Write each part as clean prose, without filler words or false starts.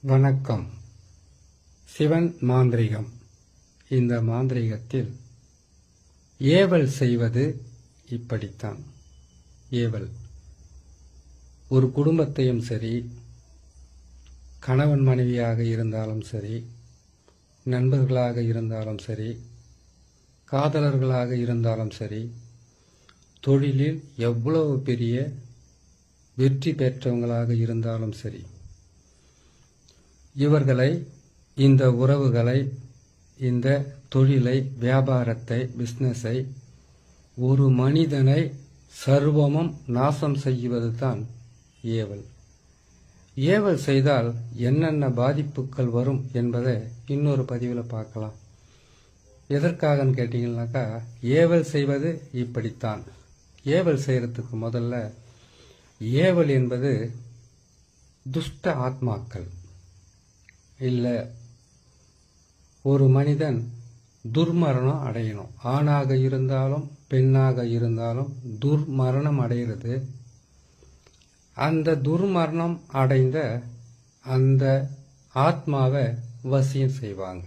வணக்கம். சிவன் மாந்திரிகம். இந்த மாந்திரிகத்தில் ஏவல் செய்வது இப்படித்தான். ஏவல் ஒரு குடும்பத்தையும் சரி, கணவன் மனைவியாக இருந்தாலும் சரி, நண்பர்களாக இருந்தாலும் சரி, காதலர்களாக இருந்தாலும் சரி, தொழிலில் எவ்வளவு பெரிய வெற்றி பெற்றவங்களாக இருந்தாலும் சரி, இவர்களை, இந்த உறவுகளை, இந்த தொழிலை, வியாபாரத்தை, பிஸ்னஸை, ஒரு மனிதனை சர்வமும் நாசம் செய்வது தான் ஏவல். ஏவல் செய்தால் என்னென்ன பாதிப்புகள் வரும் என்பதை இன்னொரு பதிவில் பார்க்கலாம். எதற்காகன்னு கேட்டீங்கன்னாக்கா, ஏவல் செய்வது இப்படித்தான். ஏவல் செய்யறதுக்கு முதல்ல, ஏவல் என்பது துஷ்ட ஆத்மாக்கள் இல்லை, ஒரு மனிதன் துர்மரணம் அடையணும். ஆணாக இருந்தாலும் பெண்ணாக இருந்தாலும் துர்மரணம் அடைகிறது. அந்த துர்மரணம் அடைந்த அந்த ஆத்மாவை வசியம் செய்வாங்க.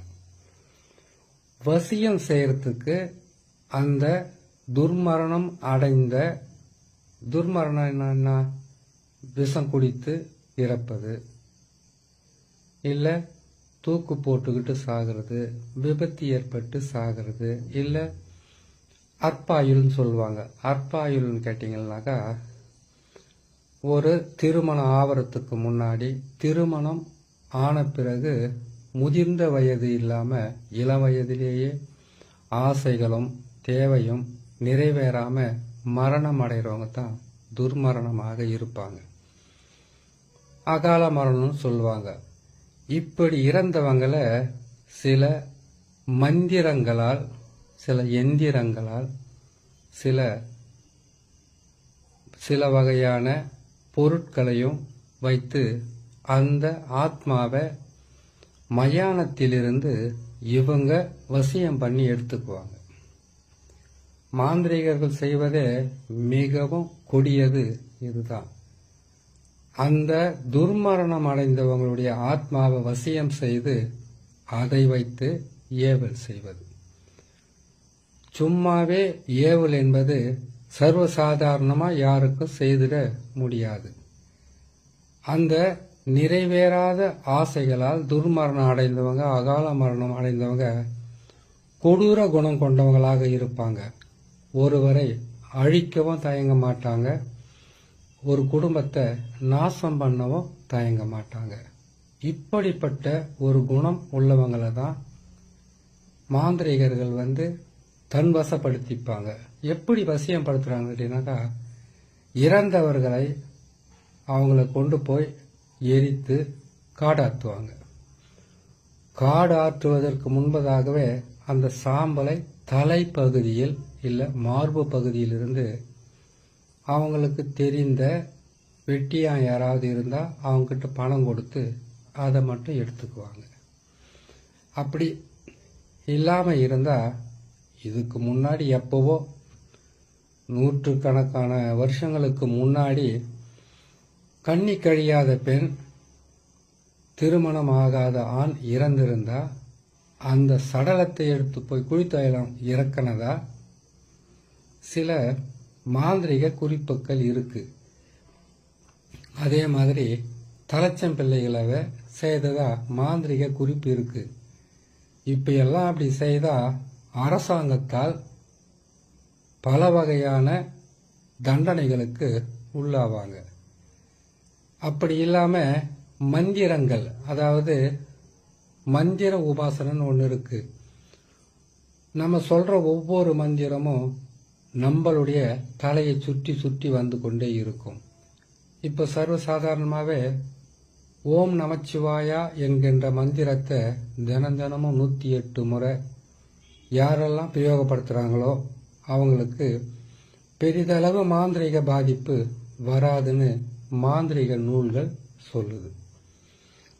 வசியம் செய்யறதுக்கு அந்த துர்மரணம் அடைந்த, துர்மரணம் என்னன்னா விஷம் குடித்து இறப்பது, இல்லை தூக்கு போட்டுக்கிட்டு சாகிறது, விபத்து ஏற்பட்டு சாகிறது, இல்லை அற்பாயுள்னு சொல்லுவாங்க. அற்பாயுள்னு கேட்டிங்கன்னாக்கா, ஒரு திருமணம் ஆவறதுக்கு முன்னாடி, திருமணம் ஆன பிறகு முதிர்ந்த வயது இல்லாமல் இளம் வயதிலேயே ஆசைகளும் தேவையும் நிறைவேறாம மரணம் அடைகிறவங்க தான் துர்மரணமாக இருப்பாங்க. அகால மரணம்னு சொல்லுவாங்க. இப்படி இறந்தவங்களை சில மந்திரங்களால், சில எந்திரங்களால், சில வகையான பொருட்களையும் வைத்து அந்த ஆத்மாவை மயானத்திலிருந்து இவங்க வசியம் பண்ணி எடுத்துக்குவாங்க. மாந்திரிகர்கள் செய்வதே மிகவும் கொடியது இதுதான். அந்த துர்மரணம் அடைந்தவங்களுடைய ஆத்மாவை வசியம் செய்து அதை வைத்து ஏவல் செய்வது. சும்மாவே ஏவல் என்பது சர்வசாதாரணமாக யாருக்கும் செய்திட முடியாது. அந்த நிறைவேறாத ஆசைகளால் துர்மரணம் அடைந்தவங்க, அகால மரணம் அடைந்தவங்க கொடூர குணம் கொண்டவங்களாக இருப்பாங்க. ஒருவரை அழிக்கவும் தயங்க மாட்டாங்க, ஒரு குடும்பத்தை நாசம் பண்ணவும் தயங்க மாட்டாங்க. இப்படிப்பட்ட ஒரு குணம் உள்ளவங்களை தான் மாந்திரிகர்கள் தன் வசப்படுத்திப்பாங்க. எப்படி வசியம் படுத்துறாங்க அப்படின்னாக்கா, இறந்தவர்களை அவங்கள கொண்டு போய் எரித்து காடாற்றுவாங்க. காடாற்றுவதற்கு முன்பதாகவே அந்த சாம்பலை தலைப்பகுதியில் இல்லை மார்பு பகுதியிலிருந்து அவங்களுக்கு தெரிந்த வெட்டியான் யாராவது இருந்தால் அவங்ககிட்ட பணம் கொடுத்து அதை மட்டும் எடுத்துக்குவாங்க. அப்படி இல்லாமல் இருந்தால், இதுக்கு முன்னாடி எப்போவோ நூற்றுக்கணக்கான வருஷங்களுக்கு முன்னாடி கன்னி கழியாத பெண், திருமணம் ஆகாத ஆண் இறந்திருந்தா அந்த சடலத்தை எடுத்து போய் குழித்தோயிலம் இறக்கினதா சில மாந்திரிக குறிப்புகள் இருக்கு. அதே மாதிரி தலைச்சம்பிள்ளைகளை செய்ததா மாந்திரிக குறிப்பு இருக்கு. இப்ப எல்லாம் அப்படி செய்தா அரசாங்கத்தால் பல வகையான தண்டனைகளுக்கு உள்ளாவாங்க. அப்படி இல்லாம மந்திரங்கள், அதாவது மந்திர உபாசனன்னு ஒன்று இருக்கு. நம்ம சொல்ற ஒவ்வொரு மந்திரமும் நம்மளுடைய தலையை சுற்றி சுற்றி வந்து கொண்டே இருக்கும். இப்போ சர்வசாதாரணமாகவே ஓம் நமச்சிவாயா என்கின்ற மந்திரத்தை தினமும் 108 முறை யாரெல்லாம் பிரயோகப்படுத்துகிறாங்களோ அவங்களுக்கு பெரிதளவு மாந்திரிக பாதிப்பு வராதுன்னு மாந்திரிக நூல்கள் சொல்லுது.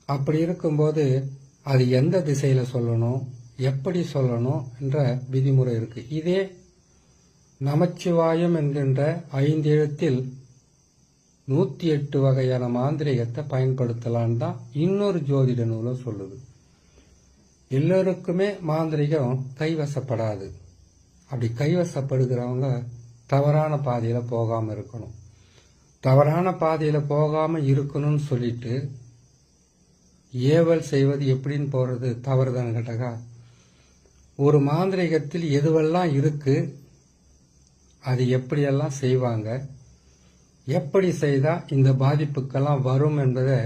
அப்படி இருக்கும்போது அது எந்த திசையில் சொல்லணும், எப்படி சொல்லணும் என்ற விதிமுறை இருக்கு. இதே நமச்சிவாயம் என்கின்ற 5 எழுத்தில் 108 வகையான மாந்திரிகத்தை பயன்படுத்தலான்னு தான் இன்னொரு ஜோதிட நூலும் சொல்லுது. எல்லோருக்குமே மாந்திரிகம் கைவசப்படாது. அப்படி கைவசப்படுகிறவங்க தவறான பாதையில போகாம இருக்கணும். தவறான பாதையில போகாம இருக்கணும்னு சொல்லிட்டு ஏவல் செய்வது எப்படின்னு போறது தவறுதான் கேட்டாக்கா, ஒரு மாந்திரிகத்தில் எதுவெல்லாம் இருக்கு, அது எப்படியெல்லாம் செய்வாங்க, எப்படி செய்தா இந்த பாதிப்புக்கெல்லாம் வரும் என்பதை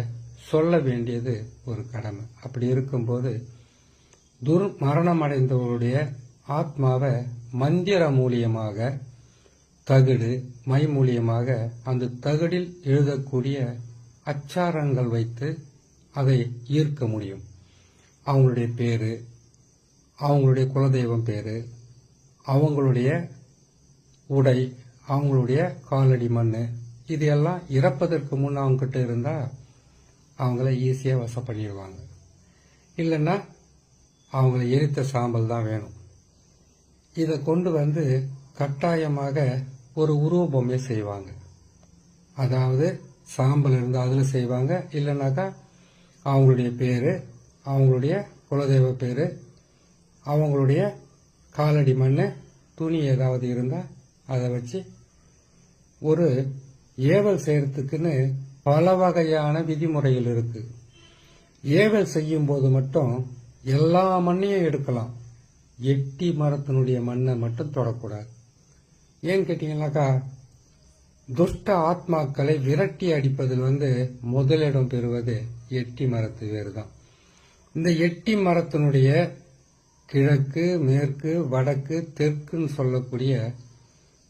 சொல்ல வேண்டியது ஒரு கடமை. அப்படி இருக்கும்போது துர்மரணம் அடைந்தவருடைய ஆத்மாவை மந்திர மூலியமாக, தகுடு மை மூலியமாக அந்த தகுடில் எழுதக்கூடிய அச்சாரங்கள் வைத்து அதை ஈர்க்க முடியும். அவங்களுடைய பேரு, அவங்களுடைய குலதெய்வம் பேரு, அவங்களுடைய உடை, அவங்களுடைய காலடி மண், இது எல்லாம் இறப்பதற்கு முன் அவங்ககிட்ட இருந்தா அவங்கள ஈஸியா வசம் பண்ணிடுவாங்க. இல்லைன்னா அவங்கள எரித்த சாம்பல் தான் வேணும். இதை கொண்டு வந்து கட்டாயமாக ஒரு உருவ பொம்மை செய்வாங்க. அதாவது சாம்பல் இருந்தால் அதில் செய்வாங்க. இல்லைனாக்கா அவங்களுடைய பேரு, அவங்களுடைய குலதெய்வ பேரு, அவங்களுடைய காலடி மண், துணி ஏதாவது இருந்தால் அதை வச்சு ஒரு ஏவல் செய்யறதுக்குன்னு பல வகையான விதிமுறைகள் இருக்கு. ஏவல் செய்யும் போது மட்டும் எல்லா மண்ணையும் எடுக்கலாம். எட்டி மரத்தினுடைய மண்ணை மட்டும் தொடக்கூடாது. ஏன்னு கேட்டீங்கன்னாக்கா, துஷ்ட ஆத்மாக்களை விரட்டி அடிப்பதில் முதலிடம் பெறுவது எட்டி மரத்து வேறு தான். இந்த எட்டி மரத்தினுடைய கிழக்கு, மேற்கு, வடக்கு, தெற்குன்னு சொல்லக்கூடிய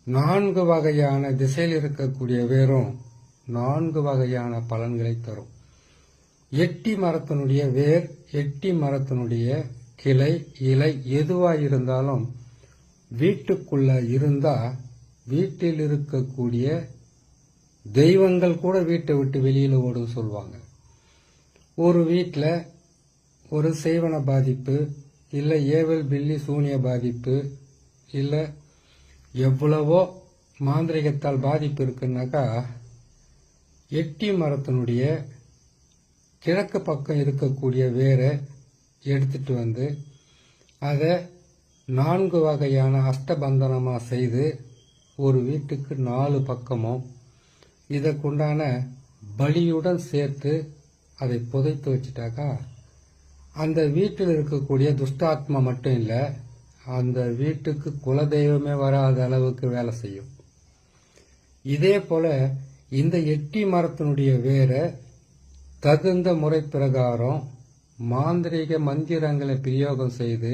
4 வகையான திசையில் இருக்கக்கூடிய வேரும் 4 வகையான பலன்களை தரும். எட்டி மரத்தினுடைய வேர், எட்டி மரத்தினுடைய கிளை, இலை எதுவாயிருந்தாலும் வீட்டுக்குள்ள இருந்தா வீட்டில் இருக்கக்கூடிய தெய்வங்கள் கூட வீட்டை விட்டு வெளியில ஓடும் சொல்லுவாங்க. ஒரு வீட்டில் ஒரு செய்வன பாதிப்பு, இல்லை ஏவல் பில்லி சூனிய பாதிப்பு, இல்லை எவ்வளவோ மாந்திரிகத்தால் பாதிப்பு இருக்குன்னாக்கா, எட்டி மரத்தினுடைய கிழக்கு பக்கம் இருக்கக்கூடிய வேரை எடுத்துட்டு வந்து அதை 4 வகையான அஷ்டபந்தனமாக செய்து ஒரு வீட்டுக்கு 4 பக்கமும் இதற்குண்டான பலியுடன் சேர்த்து அதை புதைத்து வச்சுட்டாக்கா, அந்த வீட்டில் இருக்கக்கூடிய துஷ்டாத்மா மட்டும் இல்லை, அந்த வீட்டுக்கு குலதெய்வமே வராத அளவுக்கு வேலை செய்யும். இதே போல இந்த எட்டி மரத்தினுடைய வேரை தகுந்த முறை பிரகாரம் மாந்திரிக மந்திரங்களை பிரயோகம் செய்து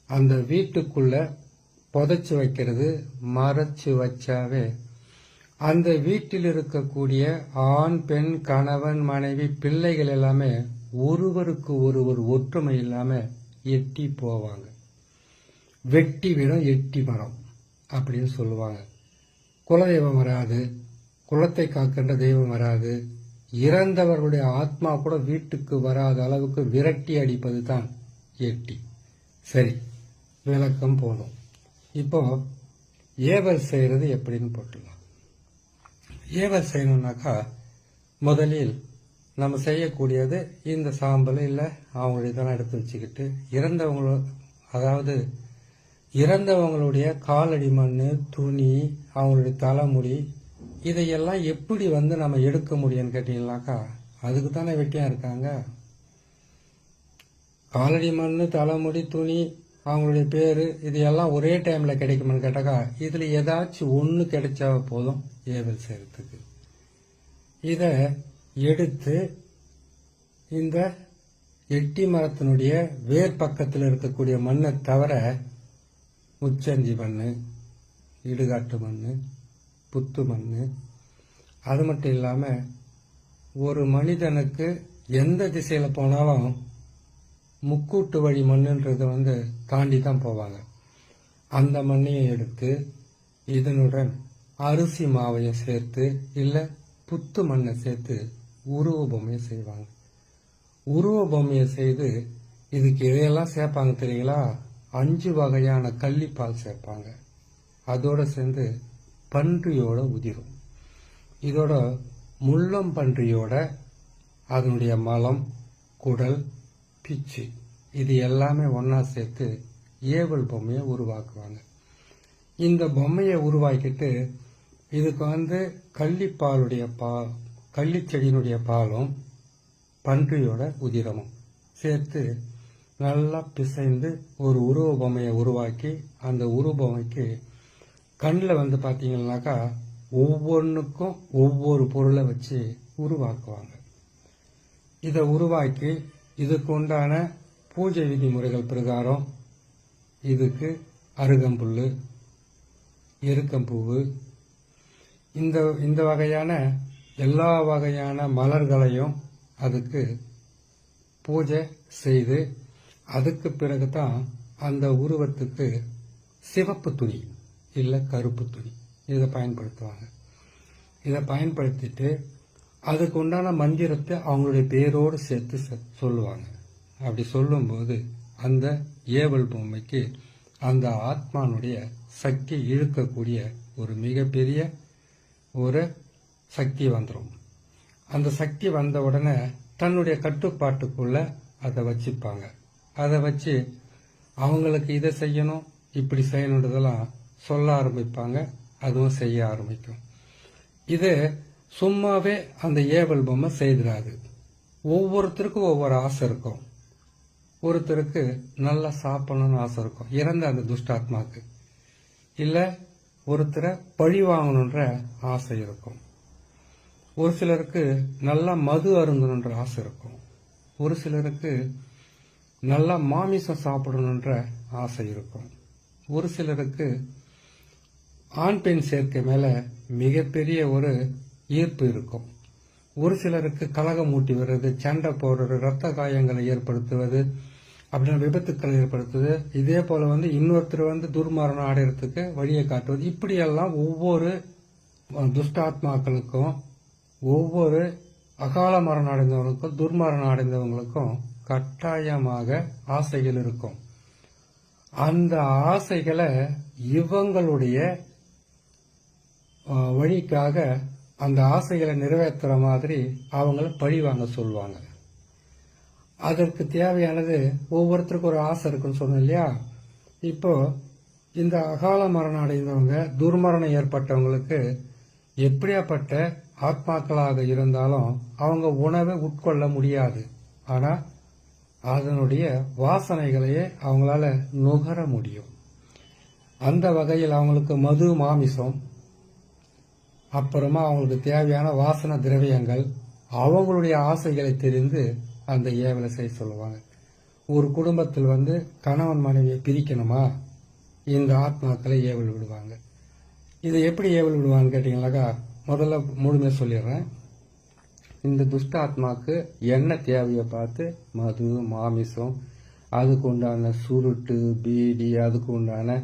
அந்த வீட்டுக்குள்ள புதைச்சு வைக்கிறது. மறைச்சு வச்சாவே அந்த வீட்டில் இருக்கக்கூடிய ஆண், பெண், கணவன், மனைவி, பிள்ளைகள் எல்லாமே ஒருவருக்கு ஒருவர் ஒற்றுமை இல்லாம எட்டி போவாங்க. வெட்டி விடும் எட்டி மரம் அப்படின்னு சொல்லுவாங்க. குலதெய்வம் வராது, குலத்தை காக்கின்ற தெய்வம் வராது, இறந்தவர்களுடைய ஆத்மா கூட வீட்டுக்கு வராத அளவுக்கு விரட்டி அடிப்பது தான் எட்டி. சரி, விளக்கம் போதும். இப்போ ஏவல் செய்யறது எப்படின்னு போட்டுடலாம். ஏவல் செய்யணும்னாக்கா முதலில் நம்ம செய்யக்கூடியது இந்த சாம்பல் இல்லை அவங்களுடைய இதெல்லாம் எடுத்து வச்சுக்கிட்டு இறந்தவங்களுடைய காலடி மண், துணி, அவங்களுடைய தலைமுடி, இதையெல்லாம் எப்படி நம்ம எடுக்க முடியும்னு கேட்டீங்கன்னாக்கா, அதுக்கு தானே வெட்டியா இருக்காங்க. காலடி மண், தலைமுடி, துணி, அவங்களுடைய பேரு, இதையெல்லாம் ஒரே டைம்ல கிடைக்குமான்னு கேட்டாக்கா, இதுல ஏதாச்சும் ஒன்று கிடைச்சா போதும் ஏவல் செய்யறதுக்கு. இத எடுத்து இந்த எட்டி மரத்தினுடைய வேர் பக்கத்தில் இருக்கக்கூடிய மண்ணை தவிர முச்சந்தி மண், இடுகாட்டு மண், புத்து மண், அது மட்டும் இல்லாம ஒரு மனிதனுக்கு எந்த திசையில போனாலும் முக்கூட்டு வழி மண்ணுன்றது தாண்டி தான் போவாங்க. அந்த மண்ணையும் எடுத்து இதனுடன் அரிசி மாவையும் சேர்த்து இல்ல புத்து மண்ணை சேர்த்து உருவ பொம்மையை செய்வாங்க. உருவ பொம்மையை செய்து இதுக்கு எதையெல்லாம் சேர்ப்பாங்க தெரியுங்களா? 5 வகையான கள்ளிப்பால் சேர்ப்பாங்க. அதோட சேர்ந்து பன்றியோட உதிரும். இதோட முள்ளம்பன்றியோட அதனுடைய மலம், குடல், பிச்சு இது எல்லாமே ஒன்றா சேர்த்து ஏவல் பொம்மையை உருவாக்குவாங்க. இந்த பொம்மையை உருவாக்கிட்டு இதுக்கு கள்ளிப்பாலுடைய கள்ளிச்செடியினுடைய பாலும் பன்றியோட உதிரமும் சேர்த்து நல்லா பிசைந்து ஒரு உருவ பொம்மையை உருவாக்கி அந்த உருவ பொம்மைக்கு கண்ணில் பார்த்தீங்கன்னாக்கா ஒவ்வொன்றுக்கும் ஒவ்வொரு பொருளை வச்சு உருவாக்குவாங்க. இதை உருவாக்கி இதுக்கு உண்டான பூஜை விதிமுறைகள் பிரகாரம் இதுக்கு அருகம்புல், எருக்கம்பூவு, இந்த வகையான எல்லா வகையான மலர்களையும் அதுக்கு பூஜை செய்து அதுக்கு பிறகுதான் அந்த உருவத்துக்கு சிவப்பு துணி இல்லை கருப்பு துணி இதை பயன்படுத்துவாங்க. இதை பயன்படுத்திட்டு அதுக்கு உண்டான மந்திரத்தை அவங்களுடைய பேரோடு சேர்த்து சொல்லுவாங்க. அப்படி சொல்லும்போது அந்த ஏவல் பொம்மைக்கு அந்த ஆத்மானுடைய சக்தி இழுக்கக்கூடிய ஒரு மிகப்பெரிய ஒரு சக்தி வந்துடும். அந்த சக்தி வந்த உடனே தன்னுடைய கட்டுப்பாட்டுக்குள்ள அதை வச்சுப்பாங்க. அதை வச்சு அவங்களுக்கு இதை செய்யணும் இப்படி செய்யணுன்றதெல்லாம் சொல்ல ஆரம்பிப்பாங்க. அதுவும் செய்ய ஆரம்பிக்கும். இது சும்மாவே அந்த ஏவல் பொம்மை செய்திடாது. ஒவ்வொருத்தருக்கும் ஒவ்வொரு ஆசை இருக்கும். ஒருத்தருக்கு நல்லா சாப்பிடணும்னு ஆசை இருக்கும், இறந்த அந்த துஷ்டாத்மாக்கு. இல்லை ஒருத்தரை பழி வாங்கணுன்ற ஆசை இருக்கும். ஒரு சிலருக்கு நல்லா மது அருந்தணுன்ற ஆசை இருக்கும். ஒரு சிலருக்கு நல்லா மாமிசம் சாப்பிடணுன்ற ஆசை இருக்கும். ஒரு சிலருக்கு ஆண் பெண் சேர்க்கை மேல மிகப்பெரிய ஒரு ஈர்ப்பு இருக்கும். ஒரு சிலருக்கு கலகம் மூட்டி வர்றது, சண்டை போடுறது, ரத்த காயங்களை ஏற்படுத்துவது, அப்படின்னு விபத்துக்களை ஏற்படுத்துவது. இதே போல இன்னொருத்தர் துர்மரணம் அடைகிறதுக்கு வழியை காட்டுவது. இப்படியெல்லாம் ஒவ்வொரு துஷ்டாத்மாக்களுக்கும், ஒவ்வொரு அகால மரணம் அடைந்தவங்களுக்கும், துர்மரணம் அடைந்தவங்களுக்கும் கட்டாயமாக ஆசைகள் இருக்கும். அந்த ஆசைகளை இவங்களுடைய வழிக்காக அந்த ஆசைகளை நிறைவேற்றுற மாதிரி அவங்கள பழி வாங்க சொல்லுவாங்க. அதற்கு தேவையானது ஒவ்வொருத்தருக்கும் ஒரு ஆசை இருக்குன்னு சொன்னோம் இல்லையா. இப்போ இந்த அகால மரணம் அடைந்தவங்க, துர்மரணம் ஏற்பட்டவங்களுக்கு எப்படியாப்பட்ட ஆத்மாக்களாக இருந்தாலும் அவங்க உணவை உட்கொள்ள முடியாது. ஆனா அதனுடைய வாசனைகளையே அவங்களால நுகர முடியும். அந்த வகையில் அவங்களுக்கு மது, மாமிசம், அப்புறமா அவங்களுக்கு தேவையான வாசன திரவியங்கள், அவங்களுடைய ஆசைகளை தெரிந்து அந்த ஏவலை செய்ய சொல்லுவாங்க. ஒரு குடும்பத்தில் கணவன் மனைவியை பிரிக்கணுமா, இந்த ஆத்மாக்களை ஏவல் விடுவாங்க. இதை எப்படி ஏவல் விடுவாங்கன்னு கேட்டீங்கன்னாக்கா, முதல்ல முழுமையாக சொல்லிடுறேன். இந்த துஷ்ட ஆத்மாக்கு என்ன தேவையை பார்த்து மது, மாமிசம், அதுக்கு உண்டான சுருட்டு, பீடி, அதுக்கு உண்டான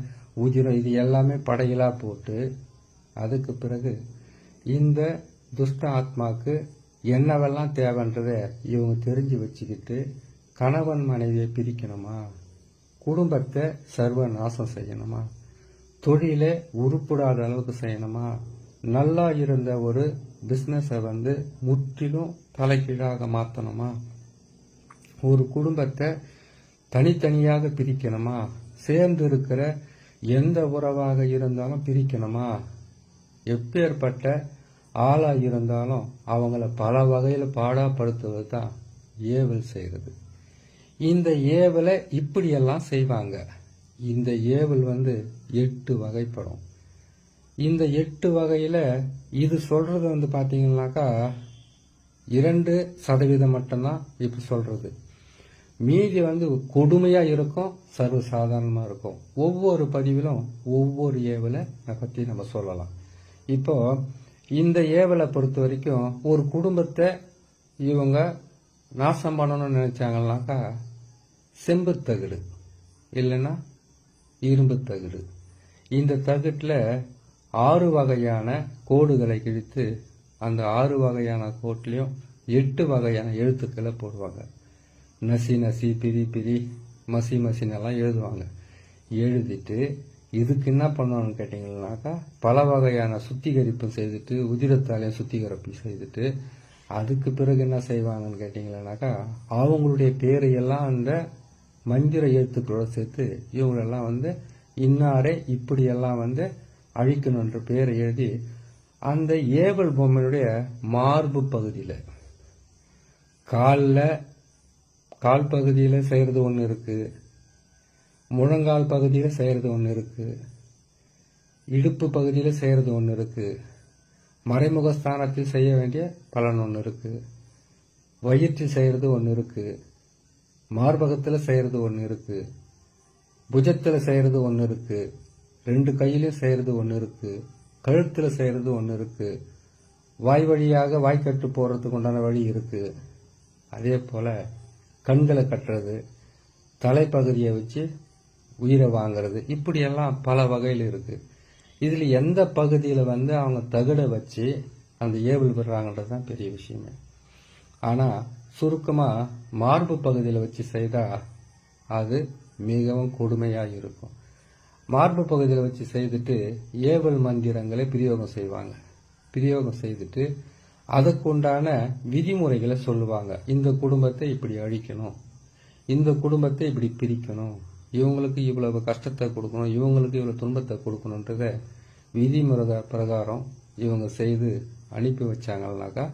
உதிரம், இது எல்லாமே படையலாக போட்டு அதுக்கு பிறகு இந்த துஷ்ட ஆத்மாக்கு என்னவெல்லாம் தேவைன்றதை இவங்க தெரிஞ்சு வச்சுக்கிட்டு கணவன் மனைவியை பிரிக்கணுமா, குடும்பத்தை சர்வ நாசம் செய்யணுமா, தொழிலை உருப்படாத அளவுக்கு செய்யணுமா, நல்லா இருந்த ஒரு பிஸ்னஸை முற்றிலும் தலைகீழாக மாற்றணுமா, ஒரு குடும்பத்தை தனித்தனியாக பிரிக்கணுமா, சேர்ந்து இருக்கிற எந்த உறவாக இருந்தாலும் பிரிக்கணுமா, எப்பேற்பட்ட ஆளா இருந்தாலும் அவங்கள பல வகையில் பாடாப்படுத்துவது தான் ஏவல் செய்கிறது. இந்த ஏவலை இப்படியெல்லாம் செய்வாங்க. இந்த ஏவல் 8 வகைப்படும். இந்த 8 வகையில இது சொல்றது பாத்தீங்கன்னாக்கா 2% மட்டும்தான் இப்ப சொல்றது. மீதி கொடுமையா இருக்கும், சர்வசாதாரணமா இருக்கும். ஒவ்வொரு பதிவிலும் ஒவ்வொரு ஏவலை பத்தி நம்ம சொல்லலாம். இப்போ இந்த ஏவலை பொறுத்த வரைக்கும் ஒரு குடும்பத்தை இவங்க நாசம் பண்ணணும்னு நினைச்சாங்கன்னாக்கா செம்பு தகடு இல்லைன்னா இரும்பு தகடு, இந்த தகட்டில் 6 வகையான கோடுகளை கிழித்து அந்த 6 வகையான கோட்லையும் 8 வகையான எழுத்துக்களை போடுவாங்க. நசி நசி, பிரி பிரி, மசி மசினெல்லாம் எழுதுவாங்க. எழுதிட்டு இதுக்கு என்ன பண்ணணும்னு கேட்டிங்கன்னாக்கா பல வகையான சுத்திகரிப்பு செய்துட்டு உதிரத்தாலையும் சுத்திகரிப்பு செய்துட்டு அதுக்கு பிறகு என்ன செய்வாங்கன்னு கேட்டிங்கன்னாக்கா அவங்களுடைய பேரையெல்லாம் அந்த மந்திர எழுத்துக்களோட சேர்த்து இவங்களெல்லாம் இன்னாரே இப்படியெல்லாம் அழிக்கணுன்ற பேரை எழுதி அந்த ஏவல் பொம்மையுடைய மார்பு பகுதியில் கால் பகுதியில் செய்கிறது ஒன்று இருக்குது, முழங்கால் பகுதியில் செய்கிறது ஒன்று இருக்குது, இடுப்பு பகுதியில் செய்கிறது ஒன்று இருக்குது, மறைமுகஸ்தானத்தில் செய்ய வேண்டிய பலன் ஒன்று இருக்குது, வயிற்றில் செய்கிறது ஒன்று இருக்குது, மார்பகத்தில் செய்கிறது ஒன்று இருக்குது, புஜத்தில் செய்கிறது ஒன்று இருக்குது, 2 கையிலையும் செய்கிறது ஒன்று இருக்குது, கழுத்தில் செய்கிறது ஒன்று இருக்குது, வாய் வழியாக வாய்க்கட்டு போகிறதுக்கு உண்டான வழி இருக்குது. அதே போல் கண்களை கட்டுறது, தலைப்பகுதியை வச்சு உயிரை வாங்கிறது, இப்படியெல்லாம் பல வகையில் இருக்குது. இதில் எந்த பகுதியில் அவங்க தகடை வச்சு அந்த ஏவல் விடுறாங்கன்றது தான் பெரிய விஷயமே. ஆனால் சுருக்கமாக மார்பு பகுதியில் வச்சு செய்தால் அது மிகவும் கொடுமையாக இருக்கும். மார்பு பகுதியில் வச்சு செய்துட்டு ஏவல் மந்திரங்களை பிரயோகம் செய்வாங்க. பிரயோகம் செய்துட்டு அதுக்குண்டான விதிமுறைகளை சொல்லுவாங்க. இந்த குடும்பத்தை இப்படி அழிக்கணும், இந்த குடும்பத்தை இப்படி பிரிக்கணும், இவங்களுக்கு இவ்வளவு கஷ்டத்தை கொடுக்கணும், இவங்களுக்கு இவ்வளவு துன்பத்தை கொடுக்கணுன்றத விதிமுறை பிரகாரம் இவங்க செய்து அனுப்பி வச்சாங்கன்னாக்கா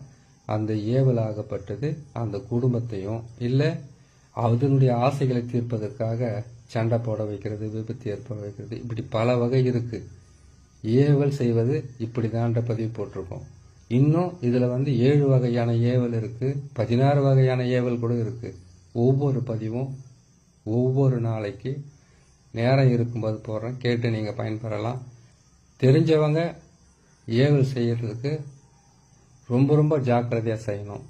அந்த ஏவலாகப்பட்டது அந்த குடும்பத்தையும் இல்லை அதனுடைய ஆசைகளை தீர்ப்பதற்காக சண்டை போட வைக்கிறது, விபத்து ஏற்பட வைக்கிறது, இப்படி பல வகை இருக்கு. ஏவல் செய்வது இப்படிதான்ற பதிவு போட்டிருக்கோம். இன்னும் இதுல 7 வகையான ஏவல் இருக்கு, 16 வகையான ஏவல் கூட இருக்கு. ஒவ்வொரு பதிவும் ஒவ்வொரு நாளைக்கு நேரம் இருக்கும்போது போடுறேன், கேட்டு நீங்க பயன்பெறலாம். தெரிஞ்சவங்க ஏவல் செய்யறதுக்கு ரொம்ப ரொம்ப ஜாக்கிரதையா செய்யணும்.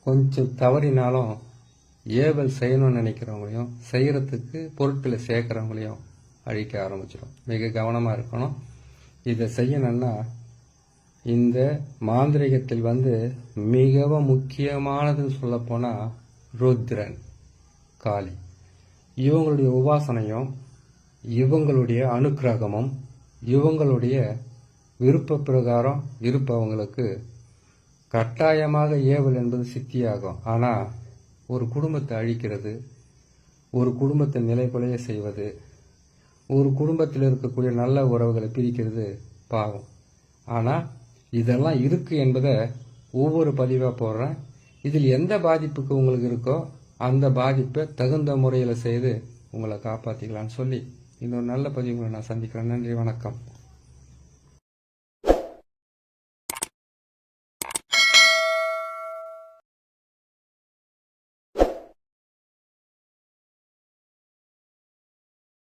கொஞ்சம் தவறினாலும் ஏவல் செய்யணும்னு நினைக்கிறவங்களையும் செய்யறதுக்கு பொருட்களை சேர்க்கிறவங்களையும் அழிக்க ஆரம்பிச்சிடும். மிக கவனமா இருக்கணும். இதை செய்யணும்னா இந்த மாந்திரிகத்தில் மிகவும் முக்கியமானதுன்னு சொல்ல போனா ருத்ரன், காளி, இவங்களுடைய உபாசனையும் இவங்களுடைய அனுக்கிரகமும் இவங்களுடைய விருப்ப பிரகாரம் இருப்பவங்களுக்கு கட்டாயமாக ஏவல் என்பது சித்தியாகும். ஆனா ஒரு குடும்பத்தை அழிக்கிறது, ஒரு குடும்பத்தை நிலைகுலைய செய்வது, ஒரு குடும்பத்தில் இருக்கக்கூடிய நல்ல உறவுகளை பிரிக்கிறது பாவம். ஆனா இதெல்லாம் இருக்கு என்பதை ஒவ்வொரு பதிவா போடுறேன். இதில் எந்த பாதிப்புக்கு உங்களுக்கு இருக்கோ அந்த பாதிப்பை தகுந்த முறையில் செய்து உங்களை காப்பாற்றிக்கலான்னு சொல்லி இன்னொரு நல்ல பதிவுகளை நான் சந்திக்கிறேன். நன்றி, வணக்கம்.